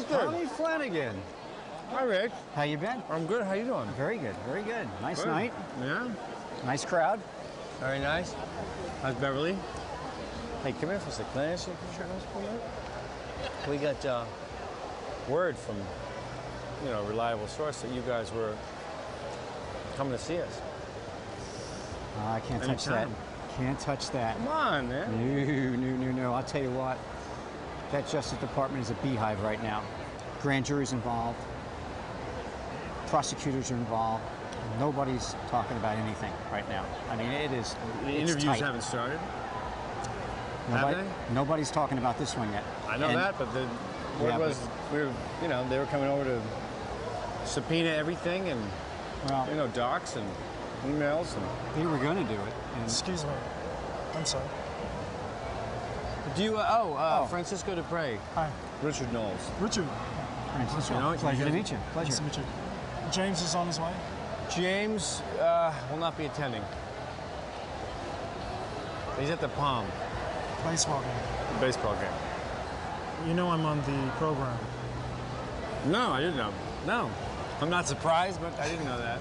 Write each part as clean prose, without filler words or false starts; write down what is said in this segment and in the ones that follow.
Tommy Flanagan. Hi, Rick. How you been? I'm good. How you doing? Very good, very good. Nice Good. night. Yeah. Nice crowd. Very nice. How's Beverly? Hey, come here for a second. Can I ask you a question? We got word from, a reliable source that you guys were coming to see us. I can't touch that. Anytime. Can't touch that. Come on, man. No. I'll tell you what. That Justice Department is a beehive right now. Grand jury's involved. Prosecutors are involved. Nobody's talking about anything right now. I mean, it is. The it's interviews tight. haven't started. Nobody, have they? Nobody's talking about this one yet. I know And- that, but the word Yeah, was they were coming over to subpoena everything and Well, docs and emails and. they were going to do it. And Excuse me. I'm sorry. Do you? Francisco Dupre. Hi. Richard Knowles. Richard. Francisco, You know, pleasure you to guys- meet you. Pleasure. Nice to meet you. James is on his way. James will not be attending. He's at the Palm, Baseball game. the baseball game. You know I'm on the program. No, I didn't know. No. I'm not surprised, but I didn't know that.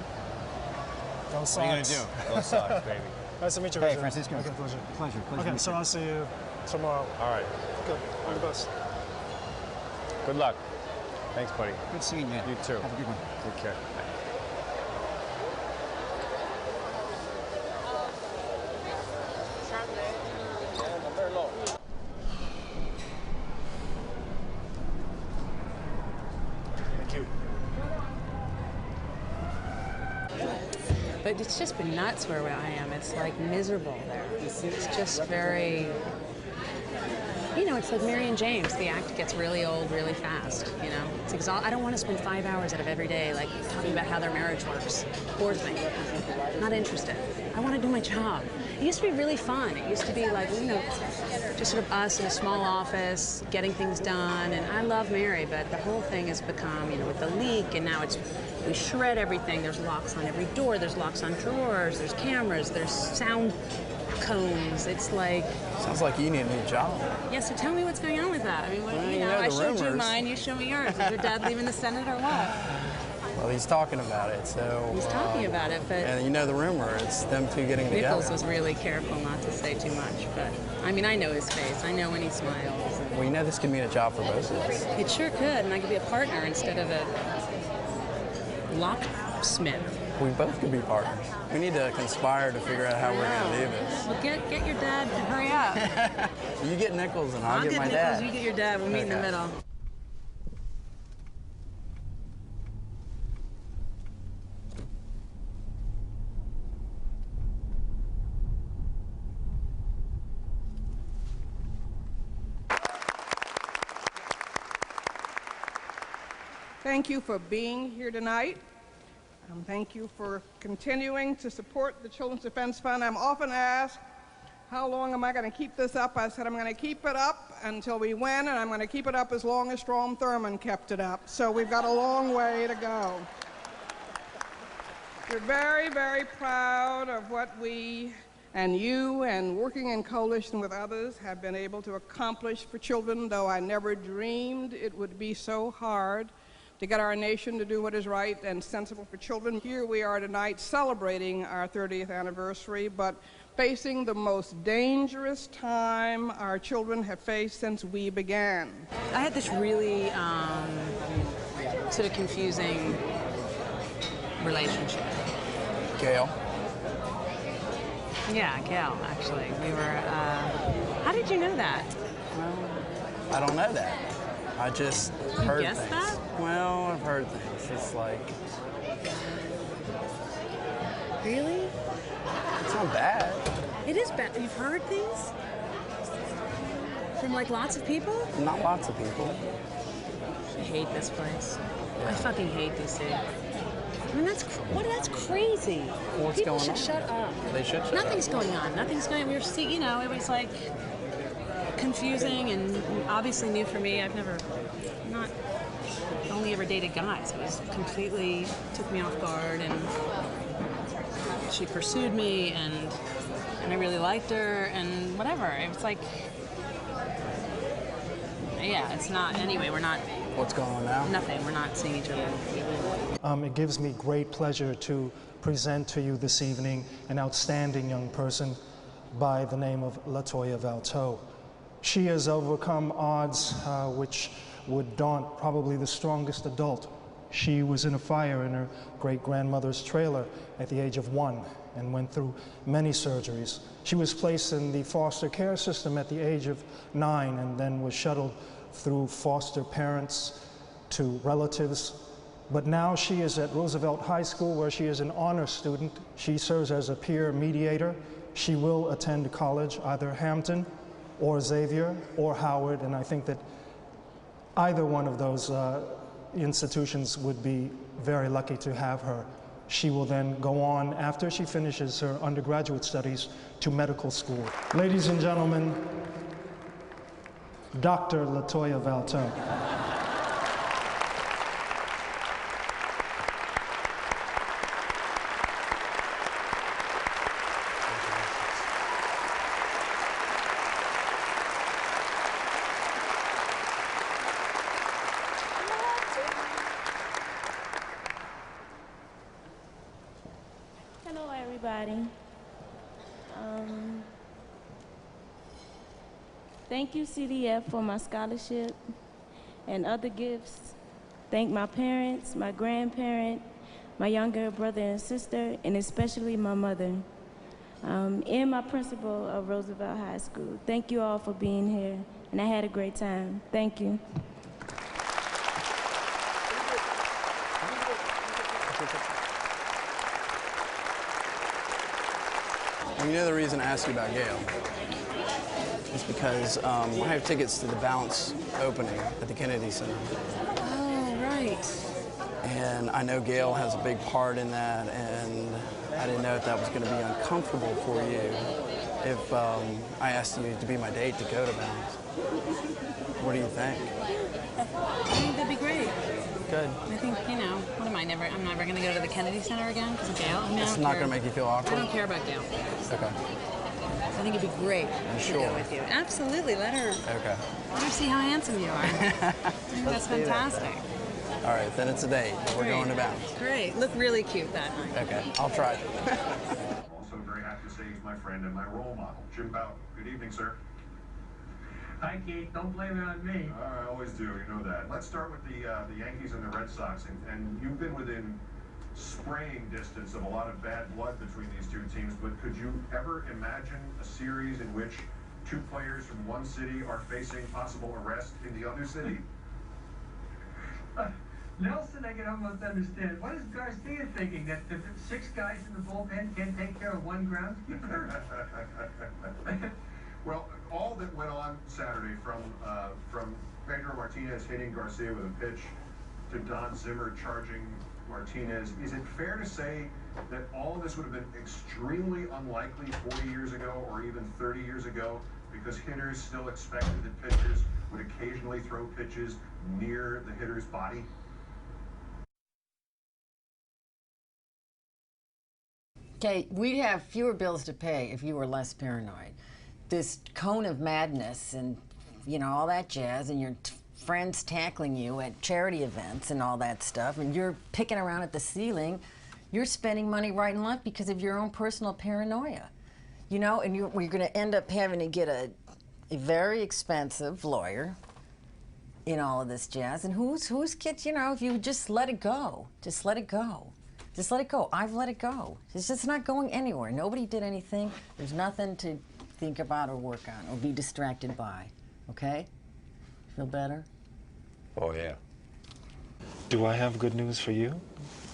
Go What are you gonna Sox. do? Go Sox, baby. Nice to meet you, Hey, Richard. Francisco. Okay, pleasure. Pleasure to Okay, meet so you. I'll see you tomorrow. All right. Okay, all the best. Good luck. Thanks, buddy. Good seeing you. You too. Have a good one. Take care. Thank you. But it's just been nuts where I am. It's like miserable there. It's just very, it's like Mary and James. The act gets really old really fast, It's exhausting. I don't want to spend 5 hours out of every day, like, talking about how their marriage works. Bores me. Not interested. I want to do my job. It used to be really fun. It used to be like, just sort of us in a small office, getting things done. And I love Mary, but the whole thing has become, with the leak, and now we shred everything. There's locks on every door. There's locks on drawers. There's cameras. There's sound cones. It's like, Sounds like you need a new job. yeah, so tell me what's going on with that. I mean, Well, I the showed you rumors. mine, you show me yours. Is your dad leaving the Senate or what? Well, he's talking about it, so. He's talking about it, but And you know the rumor, it's them two getting Nichols together. was really careful not to say too much. But, I mean, I know his face. I know when he smiles. Well, you know this could mean a job for both of us. It sure could, and I could be a partner instead of a locksmith. We both could be partners. We need to conspire to figure out how we're going to do this. Well, get your dad to hurry up. You get Nichols and I'll get my Nichols, dad. you get your dad. We'll meet in the Okay. middle. Thank you for being here tonight. Thank you for continuing to support the Children's Defense Fund. I'm often asked, how long am I going to keep this up? I said I'm going to keep it up until we win, and I'm going to keep it up as long as Strom Thurmond kept it up. So we've got a long way to go. We're very, very proud of what we and you and working in coalition with others have been able to accomplish for children, though I never dreamed it would be so hard to get our nation to do what is right and sensible for children. Here we are tonight celebrating our 30th anniversary, but facing the most dangerous time our children have faced since we began. I had this really sort of confusing relationship. Gail. Yeah, Gail, actually. We were, how did you know that? I don't know that. I just You heard guessed things. that? Well, I've heard things. It's like, Really? it's not bad. It is bad. You've heard things? From like lots of people? Not lots of people. I hate this place. I fucking hate DC. I mean, that's crazy. What's People going should on? shut up. They should shut Nothing's up. going on. Nothing's going. We were seeing, you know, it was like confusing and obviously new for me. I've not only ever dated guys. It was completely took me off guard, and she pursued me, and I really liked her, and whatever. It was like, yeah, it's not. Anyway, we're not. What's going on now? Nothing. We're not seeing each other. It gives me great pleasure to present to you this evening an outstanding young person by the name of LaToya Valteau. She has overcome odds which would daunt probably the strongest adult. She was in a fire in her great-grandmother's trailer at the age of 1 and went through many surgeries. She was placed in the foster care system at the age of 9 and then was shuttled through foster parents to relatives. But now she is at Roosevelt High School, where she is an honor student. She serves as a peer mediator. She will attend college, either Hampton or Xavier or Howard, and I think that either one of those institutions would be very lucky to have her. She will then go on, after she finishes her undergraduate studies, to medical school. Ladies and gentlemen, Dr. LaToya Valteau. Hello, everybody. Thank you, CDF, for my scholarship and other gifts. Thank my parents, my grandparent, my younger brother and sister, and especially my mother, and my principal of Roosevelt High School. Thank you all for being here, and I had a great time. Thank you. You know the reason I asked you about Gail is because I have tickets to the Bounce opening at the Kennedy Center. Oh, right. And I know Gail has a big part in that, and I didn't know if that was going to be uncomfortable for you if I asked you to be my date to go to Bounce. What do you think? I think that'd be great. Good. I think, you know, what am I never? I'm never going to go to the Kennedy Center again because of Gail. I mean, It's not going to make you feel I awkward? don't care about Gail. Okay. I think it'd be great to sure? go with you. Absolutely. Let her see how handsome you are. I think that's do that, fantastic. All right, then it's a date. We're Great. going to Bounce. Great. Look really cute that night. Okay, I'll try. Also very happy to say he's my friend and my role model, Jim Bouton. Good evening, sir. Hi, Keith. Don't blame it on me. I always do, you know that. Let's start with the Yankees and the Red Sox, and you've been within spraying distance of a lot of bad blood between these two teams, but could you ever imagine a series in which two players from one city are facing possible arrest in the other city? Nelson, I can almost understand. What is Garcia thinking? That the 6 guys in the bullpen can't take care of one groundskeeper? Well, all that went on Saturday from Pedro Martinez hitting Garcia with a pitch to Don Zimmer charging Martinez, is it fair to say that all of this would have been extremely unlikely 40 years ago or even 30 years ago because hitters still expected that pitchers would occasionally throw pitches near the hitter's body? Okay, we'd have fewer bills to pay if you were less paranoid. This cone of madness and, you know, all that jazz, and your friends tackling you at charity events and all that stuff, and you're picking around at the ceiling, you're spending money right and left because of your own personal paranoia. You know, and we're going to end up having to get a very expensive lawyer in all of this jazz. And who's kids, you know, if you just let it go, just let it go. Just let it go. I've let it go. It's just not going anywhere. Nobody did anything. There's nothing to think about or work on or be distracted by. Okay? Feel better? Oh, yeah. Do I have good news for you?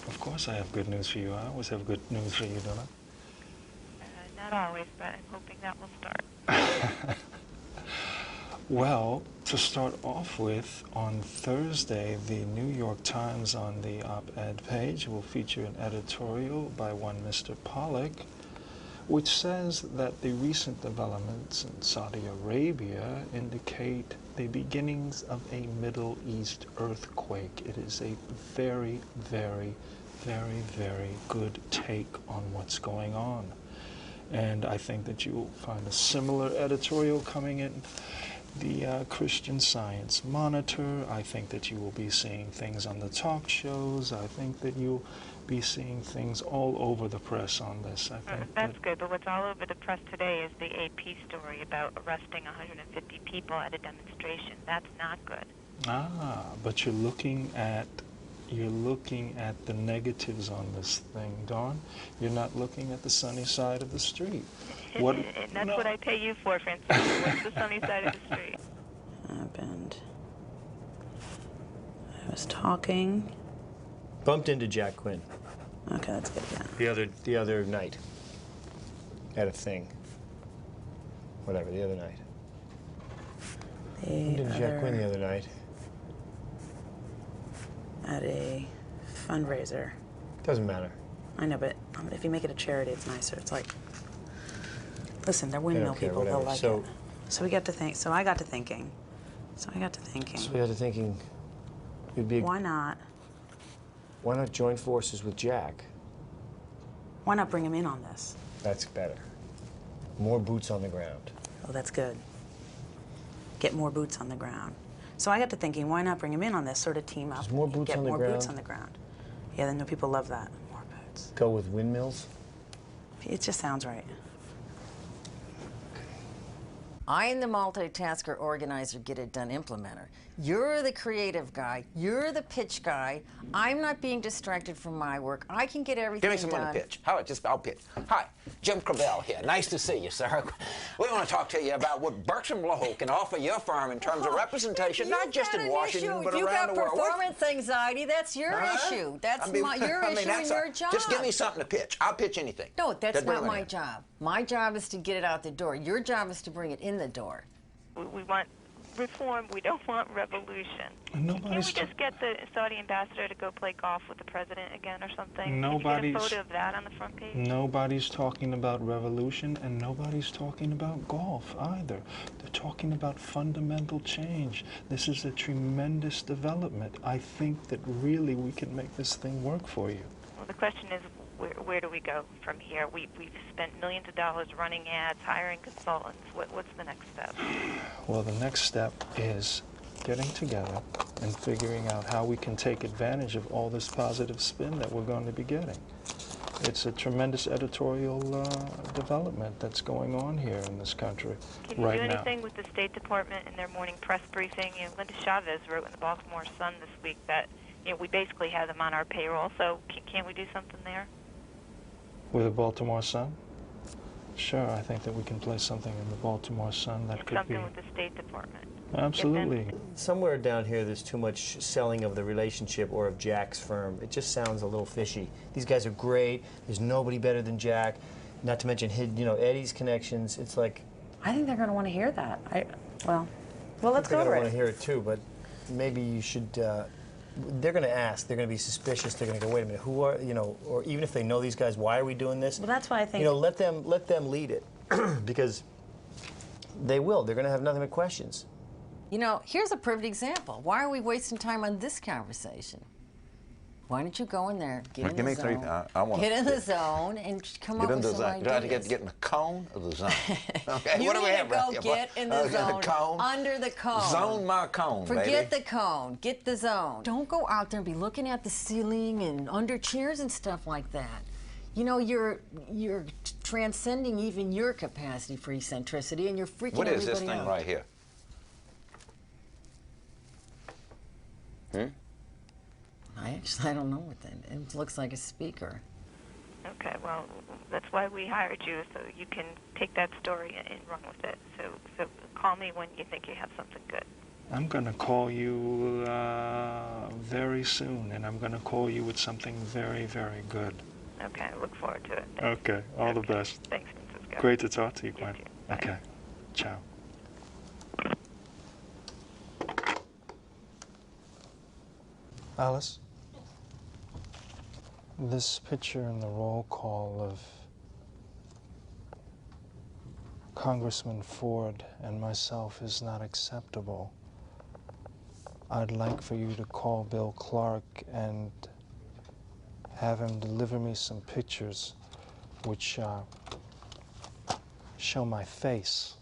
Of course I have good news for you. I always have good news for you, don't I? Not always, but I'm hoping that will start. Well, to start off with, on Thursday, the New York Times on the op-ed page will feature an editorial by one Mr. Pollack, which says that the recent developments in Saudi Arabia indicate the beginnings of a Middle East earthquake. It is a very, very, very, very good take on what's going on. And I think that you will find a similar editorial coming in the Christian Science Monitor. I think that you will be seeing things on the talk shows. I think that you'll be seeing things all over the press on this. I think that's good, but what's all over the press today is the AP story about arresting 150 people at a demonstration. That's not good. But you're looking at the negatives on this thing, Dawn. You're not looking at the sunny side of the street. And that's what I pay you for, Francisco. What's the sunny side of the street? Happened. I was talking. Bumped into Jack Quinn. Okay, that's good. Yeah. The other night. At a thing. Whatever. The other night. Bumped into Jack Quinn the other night. At a fundraiser. Doesn't matter. I know, but if you make it a charity, it's nicer. It's like, listen, they're windmill people. They'll like it. So we got to think. So I got to thinking. So we got to thinking. It'd be. Why not? Why not join forces with Jack? Why not bring him in on this? That's better. More boots on the ground. Oh, that's good. Get more boots on the ground. So I got to thinking, why not bring him in on this, sort of team up? More boots get on the more ground. boots on the ground. Yeah, then the people love that. More boots. Go with windmills? It just sounds right. I am the multitasker, organizer, get it done implementer. You're the creative guy. You're the pitch guy. I'm not being distracted from my work. I can get everything done. Give me someone to pitch. I'll pitch. Hi, Jim Cravell here. Nice to see you, sir. We want to talk to you about what Berkshire Blow can offer your firm in terms of representation, not just in Washington, but around the world. If you've got performance anxiety, that's your issue. That's your issue and your job. Just give me something to pitch. I'll pitch anything. No, that's not my job. My job is to get it out the door. Your job is to bring it in the door. We want reform. We don't want revolution. Can we just get the Saudi ambassador to go play golf with the president again or something? Can you get a photo of that on the front page? Nobody's talking about revolution, and nobody's talking about golf either. They're talking about fundamental change. This is a tremendous development. I think that really we can make this thing work for you. Well, the question is, where do we go from here? We've spent millions of dollars running ads, hiring consultants. What's the next step? Well, the next step is getting together and figuring out how we can take advantage of all this positive spin that we're going to be getting. It's a tremendous editorial development that's going on here in this country right now. Can you do anything with the State Department in their morning press briefing? Linda Chavez wrote in the Baltimore Sun this week that we basically have them on our payroll, so can't we do something there? With the Baltimore Sun? Sure, I think that we can play something in the Baltimore Sun that could be... Something with the State Department. Absolutely. Somewhere down here there's too much selling of the relationship or of Jack's firm. It just sounds a little fishy. These guys are great. There's nobody better than Jack. Not to mention Eddie's connections. It's like... I think they're going to want to hear that. Well, let's go to it. They're going to want to hear it too, but maybe you should... they're going to ask. They're going to be suspicious. They're going to go, wait a minute, who are, or even if they know these guys, why are we doing this? Well, that's why I think... let them lead it, because they will. They're going to have nothing but questions. Here's a perfect example. Why are we wasting time on this conversation? Why don't you go in there, get in the zone, get in the zone, and come up with some ideas. Do I have to get in the cone or the zone? Okay, you what do we have need to go get in the zone, under the cone. Zone my cone, Forget the cone. Get the zone. Don't go out there and be looking at the ceiling and under chairs and stuff like that. You're transcending even your capacity for eccentricity, and you're freaking everybody out. What is this thing right here? I don't know what that is. It looks like a speaker. Okay, well, that's why we hired you, so you can take that story and run with it. So call me when you think you have something good. I'm going to call you very soon, and I'm going to call you with something very, very good. Okay, I look forward to it. Okay, all the best. Thanks, Francisco. Great to talk to you, Gwen. Okay, ciao. Alice, this picture in the roll call of Congressman Ford and myself is not acceptable. I'd like for you to call Bill Clark and have him deliver me some pictures which show my face.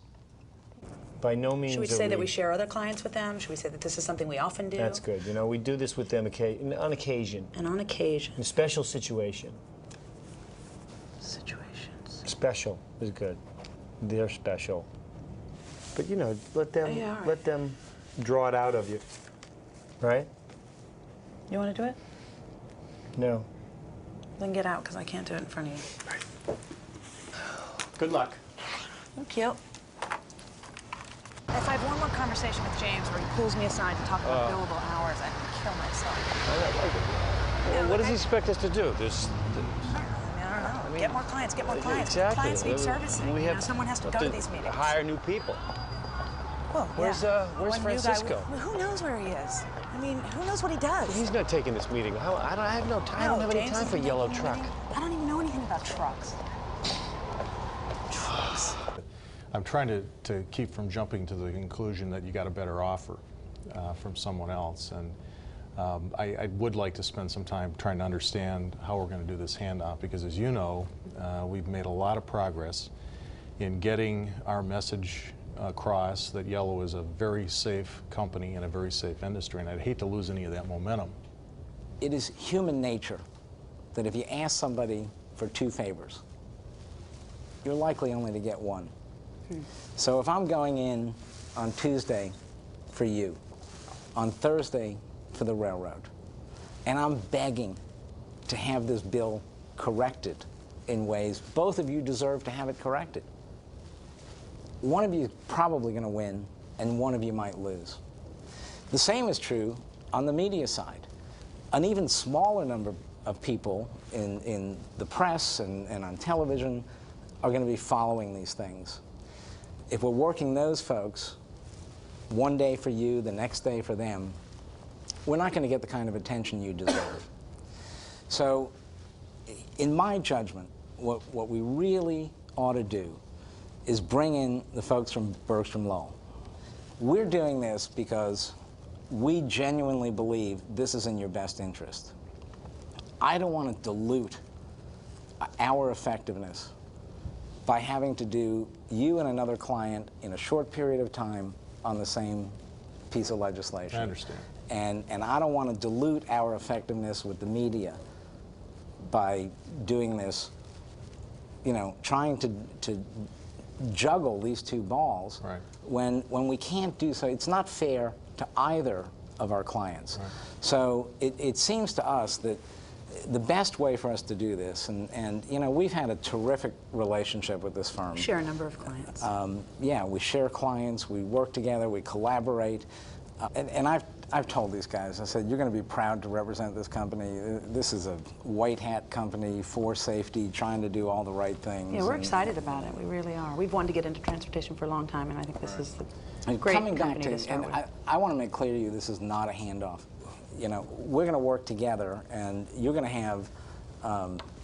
By no means. Should we say that we share other clients with them? Should we say that this is something we often do? That's good. You know, we do this with them on occasion. And on occasion. In a special situation. Situations. Special is good. They're special. But you know, let them draw it out of you. Right? You want to do it? No. Then get out, because I can't do it in front of you. Right. Good luck. Thank you. If I have one more conversation with James where he pulls me aside to talk about billable hours, I'd kill myself. Well, what does he expect us to do? I don't know. Get more clients, get more clients. Exactly. Clients need servicing. Someone has to go to these meetings. Hire new people. Well, where's Francisco? Who knows where he is? I mean, who knows what he does? He's not taking this meeting. I have no time. I don't have any time for yellow truck. I don't even know anything about trucks. Trucks. I'm trying to keep from jumping to the conclusion that you got a better offer from someone else. And I would like to spend some time trying to understand how we're going to do this handoff, because as you know, we've made a lot of progress in getting our message across that Yellow is a very safe company and a very safe industry, and I'd hate to lose any of that momentum. It is human nature that if you ask somebody for 2 favors, you're likely only to get one. So if I'm going in on Tuesday for you, on Thursday for the railroad, and I'm begging to have this bill corrected in ways both of you deserve to have it corrected, one of you is probably going to win, and one of you might lose. The same is true on the media side. An even smaller number of people in the press and on television are going to be following these things. If we're working those folks, one day for you, the next day for them, we're not going to get the kind of attention you deserve. So, in my judgment, what we really ought to do is bring in the folks from Bergstrom Lowell. We're doing this because we genuinely believe this is in your best interest. I don't want to dilute our effectiveness by having to do you and another client in a short period of time on the same piece of legislation. I understand. And I don't want to dilute our effectiveness with the media by doing this, you know, trying to juggle these 2 balls when we can't do so. It's not fair to either of our clients. Right. So it seems to us that the best way for us to do this, and you know, we've had a terrific relationship with this firm. Share a number of clients. Yeah, we share clients, we work together, we collaborate. And I've told these guys, I said, you're going to be proud to represent this company. This is a white hat company for safety, trying to do all the right things. Yeah, we're excited about it. We really are. We've wanted to get into transportation for a long time, and I think this is the great company to start with. I want to make clear to you, this is not a handoff. You know, we're going to work together, and you're going to have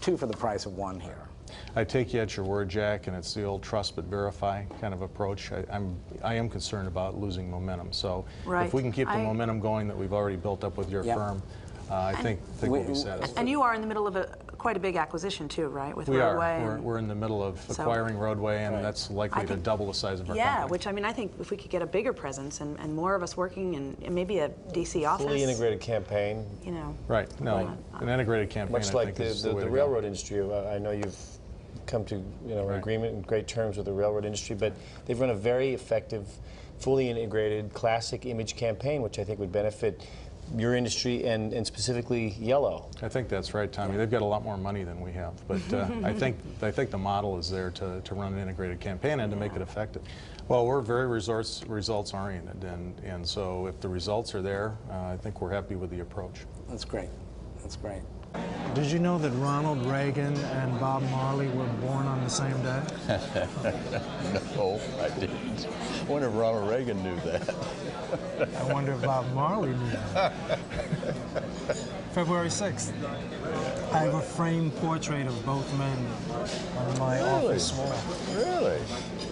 2 for the price of 1 here. I take you at your word, Jack, and it's the old trust but verify kind of approach. I am concerned about losing momentum. So if we can keep the momentum going that we've already built up with your firm, I think we'll be satisfied. And you are in the middle of quite a big acquisition too, right? With Roadway. We're in the middle of acquiring Roadway, and that's likely to double the size of our company. Yeah, which I mean, I think if we could get a bigger presence and more of us working and maybe a DC office. Fully integrated campaign. You know. Right. No, an integrated campaign. Much like the railroad industry. I know you've come to an agreement and great terms with the railroad industry, but they've run a very effective, fully integrated, classic image campaign, which I think would benefit your industry and specifically Yellow. I think that's right, Tommy. They've got a lot more money than we have, but I think the model is there to run an integrated campaign and to make it effective. Well, we're very results oriented, and so if the results are there, I think we're happy with the approach. That's great. That's great. Did you know that Ronald Reagan and Bob Marley were born on the same day? No, I didn't. I wonder if Ronald Reagan knew that. I wonder if Bob Marley knew that. February 6th. I have a framed portrait of both men on my office wall. Really?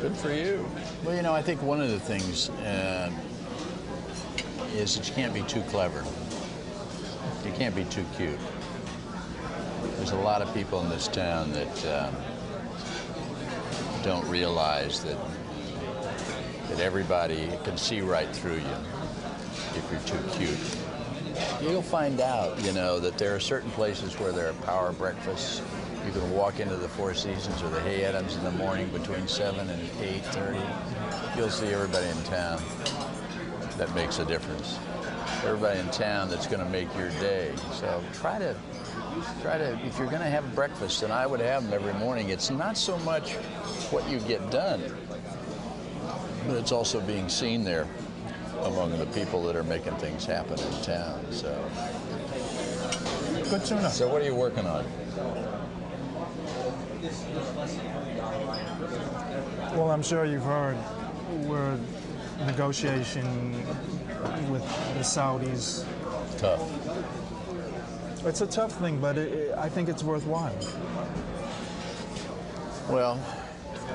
Good for you. Well, you know, I think one of the things is that you can't be too clever. You can't be too cute. There's a lot of people in this town that don't realize that everybody can see right through you if you're too cute. You'll find out, you know, that there are certain places where there are power breakfasts. You can walk into the Four Seasons or the Hay Adams in the morning between 7 and 8:30. You'll see everybody in town that makes a difference. Everybody in town that's going to make your day. So try to, if you're going to have breakfast, and I would have them every morning, it's not so much what you get done, but it's also being seen there among the people that are making things happen in town. So good to know. So what are you working on? Well, I'm sure you've heard we're negotiation with the Saudis. Tough. It's a tough thing, but I think it's worthwhile. Well,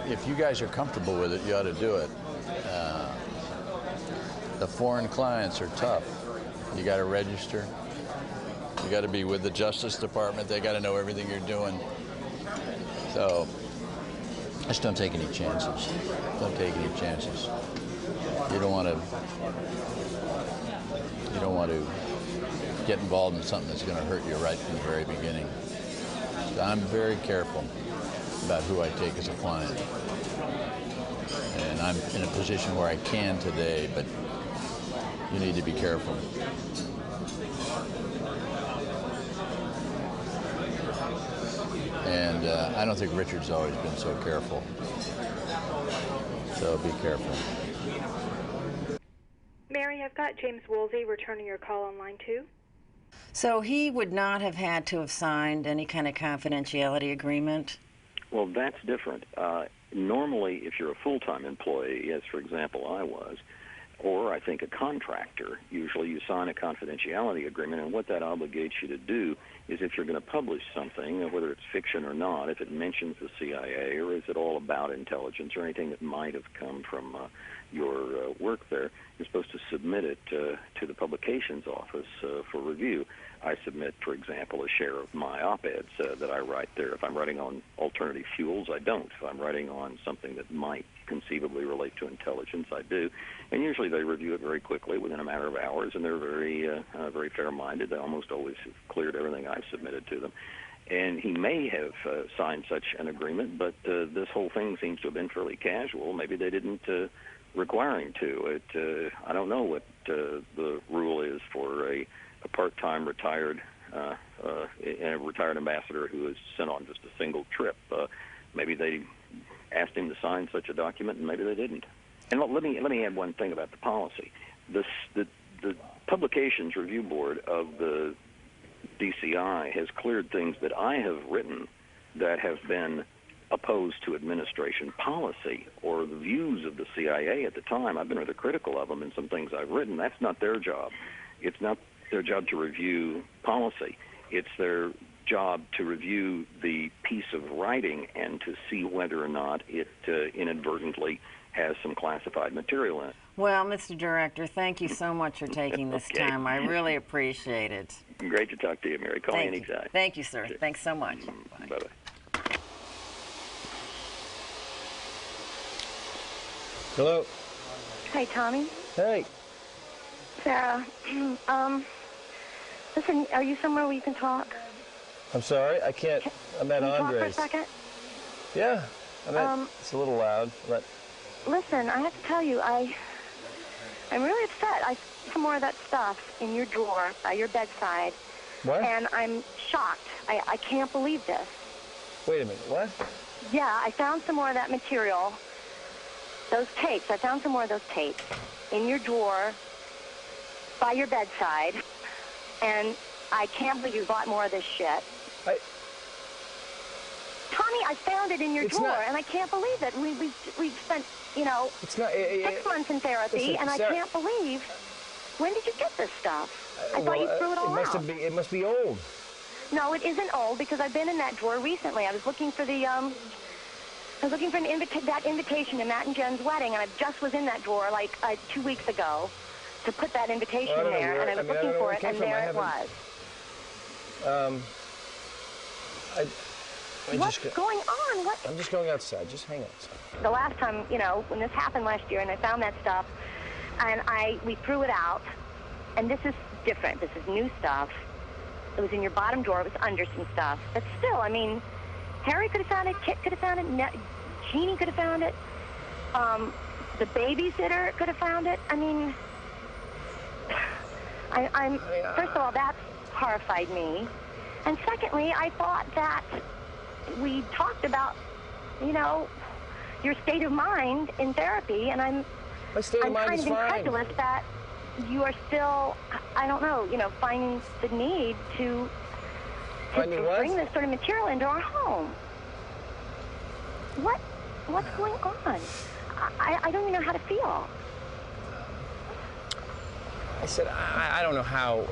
if you guys are comfortable with it, you ought to do it. The foreign clients are tough. You got to register. You got to be with the Justice Department. They got to know everything you're doing. So just don't take any chances. Don't take any chances. You don't want to get involved in something that's going to hurt you right from the very beginning. So I'm very careful about who I take as a client. And I'm in a position where I can today, but you need to be careful. And I don't think Richard's always been so careful. So be careful. Mary, I've got James Woolsey returning your call on line 2. So he would not have had to have signed any kind of confidentiality agreement? Well, that's different. Normally, if you're a full-time employee, as for example I was, or I think a contractor, usually you sign a confidentiality agreement, and what that obligates you to do is if you're going to publish something, whether it's fiction or not, if it mentions the CIA or is it all about intelligence or anything that might have come from your work there, you're supposed to submit it to the publications office for review. I submit, for example, a share of my op-eds that I write there. If I'm writing on alternative fuels, I don't. If I'm writing on something that might conceivably relate to intelligence, I do. And usually they review it very quickly, within a matter of hours, and they're very fair-minded. They almost always have cleared everything I've submitted to them. And he may have signed such an agreement, but this whole thing seems to have been fairly casual. Maybe they didn't require him to. I don't know what the rule is for a part-time retired ambassador who is sent on just a single trip. Maybe they asked him to sign such a document, and maybe they didn't. And let me add one thing about the policy. The Publications Review Board of the DCI has cleared things that I have written that have been opposed to administration policy or the views of the CIA at the time. I've been rather critical of them in some things I've written. That's not their job. It's not their job to review policy. It's their job to review the piece of writing and to see whether or not it inadvertently has some classified material in it. Well, Mr. Director, thank you so much for taking this time. I really appreciate it. Great to talk to you, Mary. Call me anytime. Thank you, sir. Sure. Thanks so much. Bye-bye. Hello. Hi, Tommy. Hey. Sarah. Listen, are you somewhere where you can talk? I'm sorry, I can't. I'm at Can you talk for a Andres. second? Yeah, it's a little loud, but Listen, I have to tell you, I I'm really upset. I found some more of that stuff in your drawer by your bedside. What? And I'm shocked. I can't believe this. Wait a minute, what? Yeah, I found some more of that material. Those tapes. I found some more of those tapes in your drawer by your bedside. And I can't believe you bought more of this shit. Tommy, I found it in your drawer, and I can't believe it. We've spent, you know, 6 months in therapy, listen, and I Sarah, can't believe. When did you get this stuff? I thought you threw it all out. It must be old. No, it isn't old because I've been in that drawer recently. I was looking for the that invitation to Matt and Jen's wedding, and I just was in that drawer like 2 weeks ago to put that invitation there, and I was looking for it, and there it was. What's going on? What? I'm just going outside. Just hang outside. The last time, you know, when this happened last year, and I found that stuff, and we threw it out, and this is different. This is new stuff. It was in your bottom drawer. It was under some stuff. But still, I mean, Harry could have found it. Kit could have found it. Jeannie could have found it. The babysitter could have found it. I mean, first of all, that horrified me. And secondly, I thought that we talked about, you know, your state of mind in therapy, and I'm kind of incredulous that you are still, I don't know, you know, finding the need to bring this sort of material into our home. What's going on? I don't even know how to feel. I said, I don't know how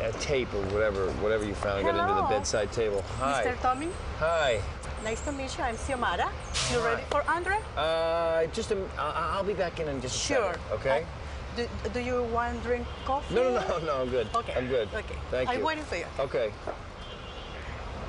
a tape or whatever you found got into the bedside table. Hi. Mr. Tommy? Hi. Nice to meet you. I'm Xiomara. You ready for Andre? I'll be back in just a second, Sure. okay? Do you want to drink coffee? No, I'm good. Okay. I'm good. Okay. Thank you. I'm waiting for you. Okay.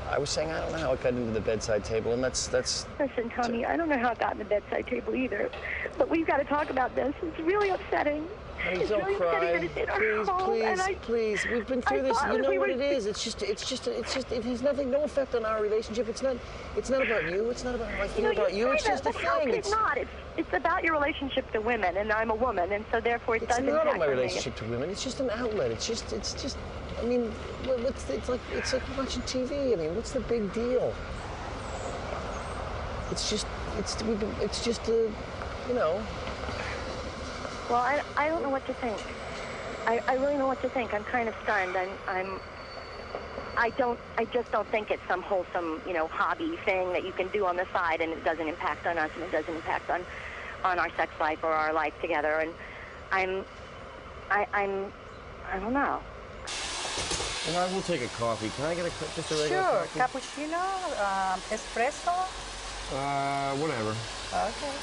I was saying I don't know how it got into the bedside table, and that's. Listen, Tommy, I don't know how it got in the bedside table either, but we've got to talk about this. It's really upsetting. Honey, it's don't really cry. upsetting that it's in our home, Please. We've been through this. You know what it is. It's just. It has no effect on our relationship. It's not about you. It's not about how I feel about you. It's just a thing. It's not. It's about your relationship to women, and I'm a woman, and so therefore it does impact on me. It's not about my relationship to women. It's just an outlet. It's just. I mean, it's like watching TV. I mean, what's the big deal? It's just you know. Well, I don't know what to think. I really know what to think. I'm kind of stunned. I just don't think it's some wholesome, you know, hobby thing that you can do on the side and it doesn't impact on us and it doesn't impact on our sex life or our life together. And I don't know. You know, I will take a coffee. Can I get just a regular coffee? Sure. Cappuccino, espresso? Whatever. Okay.